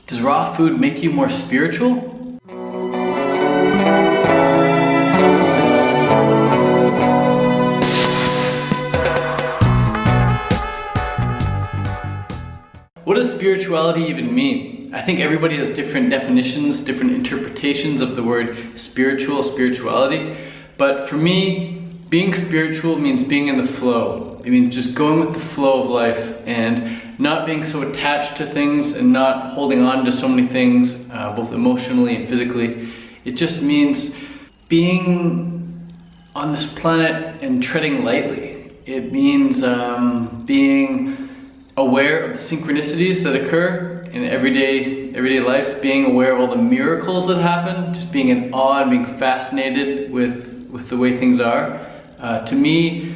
Does raw food make you more spiritual? What does spirituality even mean? I think everybody has different definitions, different interpretations of the word spirituality. But for me, being spiritual means being in the flow. It means just going with the flow of life and not being so attached to things and not holding on to so many things, both emotionally and physically. It just means being on this planet and treading lightly. It means being aware of the synchronicities that occur in everyday life, being aware of all the miracles that happen, just being in awe and being fascinated with the way things are. To me,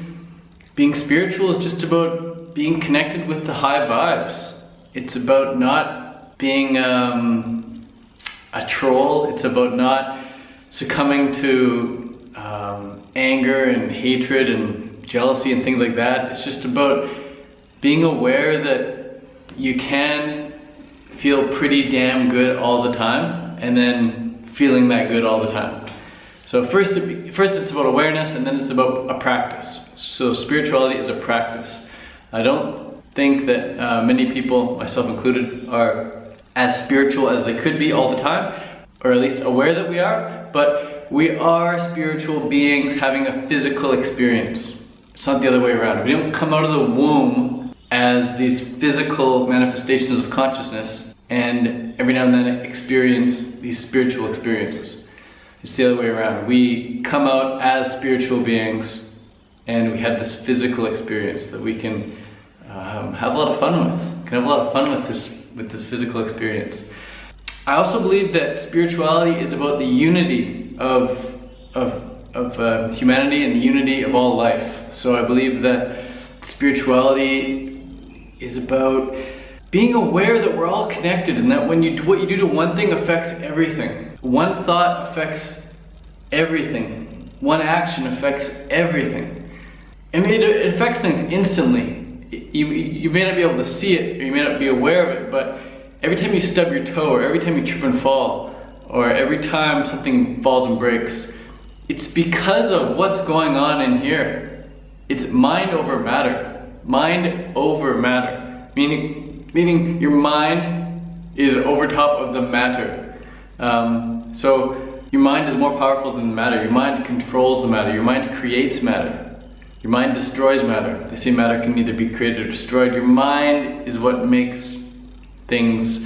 being spiritual is just about being connected with the high vibes. It's about not being a troll. It's about not succumbing to anger and hatred and jealousy and things like that. It's just about being aware that you can feel pretty damn good all the time and then feeling that good all the time. So first it's about awareness, and then it's about a practice. So spirituality is a practice. I don't think that many people, myself included, are as spiritual as they could be all the time, or at least aware that we are, but we are spiritual beings having a physical experience. It's not the other way around. We don't come out of the womb as these physical manifestations of consciousness and every now and then experience these spiritual experiences. It's the other way around. We come out as spiritual beings and we have this physical experience that we can have a lot of fun with. We can have a lot of fun with this physical experience. I also believe that spirituality is about the unity of humanity and the unity of all life. So I believe that spirituality is about being aware that we're all connected and that what you do to one thing affects everything. One thought affects everything. One action affects everything. And it affects things instantly. You may not be able to see it, or you may not be aware of it, but every time you stub your toe, or every time you trip and fall, or every time something falls and breaks, it's because of what's going on in here. It's mind over matter. Mind over matter. Meaning your mind is over top of the matter. So your mind is more powerful than the matter. Your mind controls the matter. Your mind creates matter. Your mind destroys matter. They say matter can either be created or destroyed. Your mind is what makes things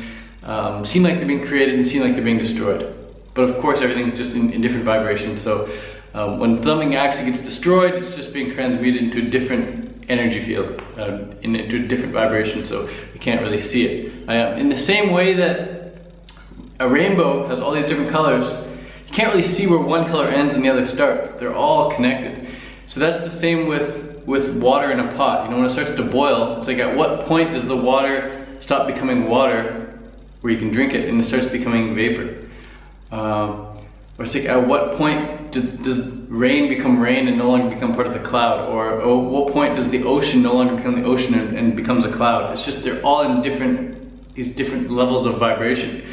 seem like they're being created and seem like they're being destroyed. But of course everything's just in different vibrations. So when something actually gets destroyed, it's just being transmuted into a different energy field, into a different vibration, so you can't really see it. In the same way that a rainbow has all these different colors, you can't really see where one color ends and the other starts. They're all connected. So that's the same with water in a pot. You know, when it starts to boil, it's like at what point does the water stop becoming water where you can drink it and it starts becoming vapor? Or it's like at what point does rain become rain and no longer become part of the cloud? Or at what point does the ocean no longer become the ocean and becomes a cloud? It's just they're all in these different levels of vibration.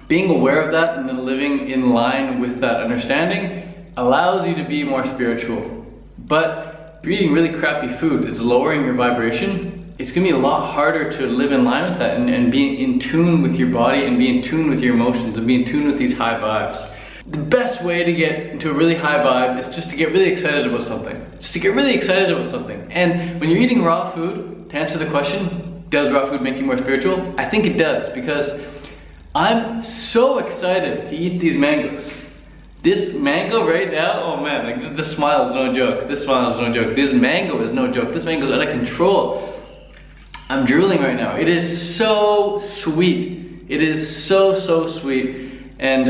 Being aware of that and then living in line with that understanding allows you to be more spiritual. But if you're eating really crappy food, it's lowering your vibration. It's gonna be a lot harder to live in line with that and be in tune with your body and be in tune with your emotions and be in tune with these high vibes. The best way to get into a really high vibe is just to get really excited about something. Just to get really excited about something. And when you're eating raw food, to answer the question, does raw food make you more spiritual? I think it does, because I'm so excited to eat these mangoes. This mango right now, oh man, like this smile is no joke. This smile is no joke. This mango is no joke. This mango is out of control. I'm drooling right now. It is so sweet. It is so sweet. And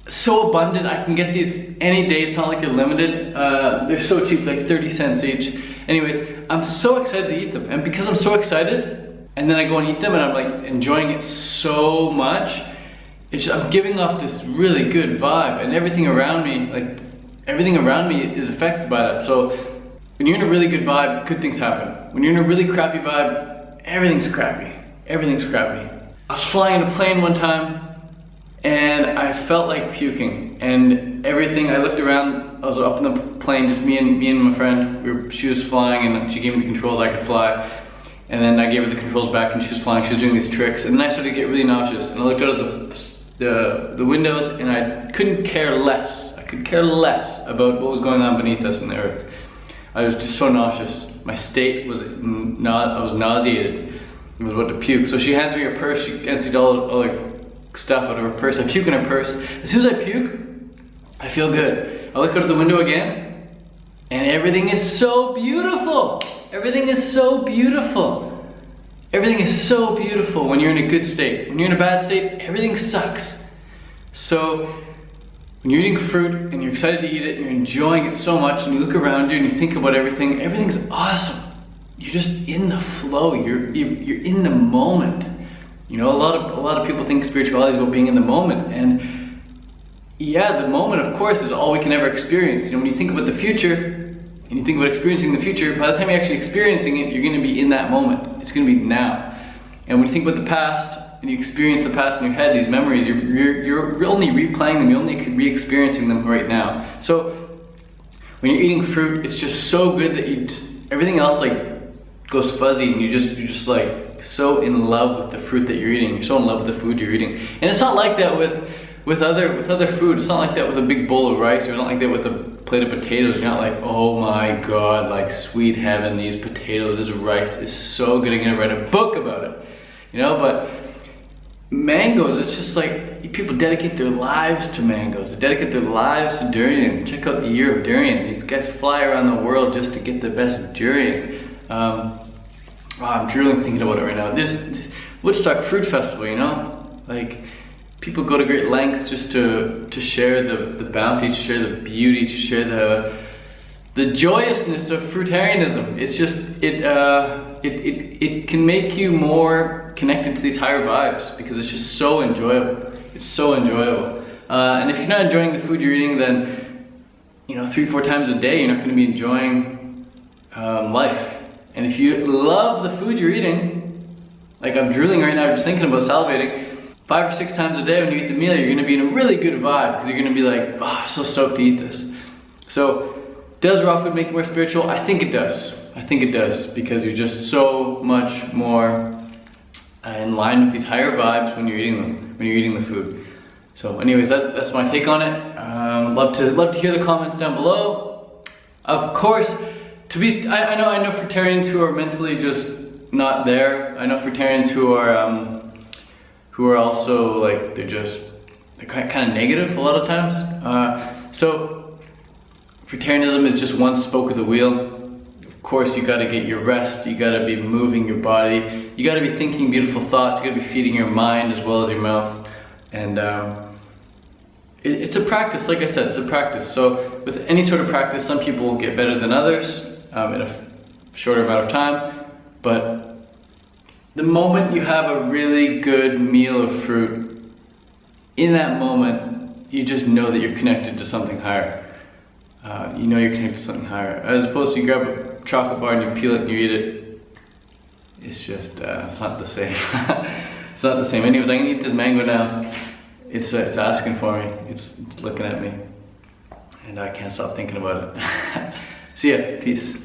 so abundant. I can get these any day. It's not like they're limited. They're so cheap, like 30 cents each. Anyways, I'm so excited to eat them. And because I'm so excited, and then I go and eat them and I'm like enjoying it so much, I'm giving off this really good vibe, and everything around me is affected by that. So when you're in a really good vibe, good things happen. When you're in a really crappy vibe, everything's crappy. Everything's crappy. I was flying in a plane one time and I felt like puking, and everything, I looked around, I was up in the plane, just me and my friend, she was flying and she gave me the controls, I could fly. And then I gave her the controls back and she was flying, she was doing these tricks, and then I started to get really nauseous, and I looked out of the windows and I couldn't care less. I could care less about what was going on beneath us in the earth. I was just so nauseous. My state was, I was nauseated. I was about to puke. So she hands me her purse, she emptied all her stuff out of her purse. I puke in her purse. As soon as I puke, I feel good. I look out of the window again, and everything is so beautiful. Everything is so beautiful. Everything is so beautiful when you're in a good state. When you're in a bad state, everything sucks. So when you're eating fruit and you're excited to eat it and you're enjoying it so much, and you look around you and you think about everything, everything's awesome. You're just in the flow. You're in the moment. You know, a lot of people think spirituality is about being in the moment, and yeah, the moment, of course, is all we can ever experience. You know, when you think about the future and you think about experiencing the future, by the time you're actually experiencing it, you're going to be in that moment. It's going to be now. And when you think about the past and you experience the past in your head, these memories, you're only replaying them. You're only re-experiencing them right now. So when you're eating fruit, it's just so good that everything else like goes fuzzy, and you're just like so in love with the fruit that you're eating. You're so in love with the food you're eating. And it's not like that with other food. It's not like that with a big bowl of rice, or it's not like that with a plate of potatoes. You're not like, oh my god, like sweet heaven, these potatoes, this rice is so good, I'm gonna write a book about it. You know, but mangoes, it's just like people dedicate their lives to mangoes. They dedicate their lives to durian. Check out the year of durian. These guys fly around the world just to get the best durian. I'm drooling thinking about it right now. This Woodstock Fruit Festival, you know? Like, people go to great lengths just to share the bounty, to share the beauty, to share the joyousness of fruitarianism. It's just, it can make you more connected to these higher vibes, because it's just so enjoyable. It's so enjoyable. And if you're not enjoying the food you're eating, then, you know, 3-4 times a day, you're not gonna be enjoying life. And if you love the food you're eating, like I'm drooling right now just thinking about salivating, 5 or 6 times a day when you eat the meal, you're gonna be in a really good vibe, because you're gonna be like, oh, I'm so stoked to eat this. So, does raw food make you more spiritual? I think it does. I think it does, because you're just so much more in line with these higher vibes when you're eating them, when you're eating the food. So anyways, that's my take on it. Love to hear the comments down below. Of course, I know fruitarians who are mentally just not there. I know fruitarians who are also like, they're kind of negative a lot of times. So fruitarianism is just one spoke of the wheel. Of course, you gotta get your rest, you gotta be moving your body, you gotta be thinking beautiful thoughts, you gotta be feeding your mind as well as your mouth. And it's a practice, like I said, it's a practice. So with any sort of practice, some people will get better than others in a shorter amount of time. But the moment you have a really good meal of fruit, in that moment, you just know that you're connected to something higher. You know you're connected to something higher. As opposed to you grab a chocolate bar and you peel it and you eat it. It's just, it's not the same. It's not the same. Anyways, I'm gonna eat this mango now. It's asking for me. It's looking at me. And I can't stop thinking about it. See ya, peace.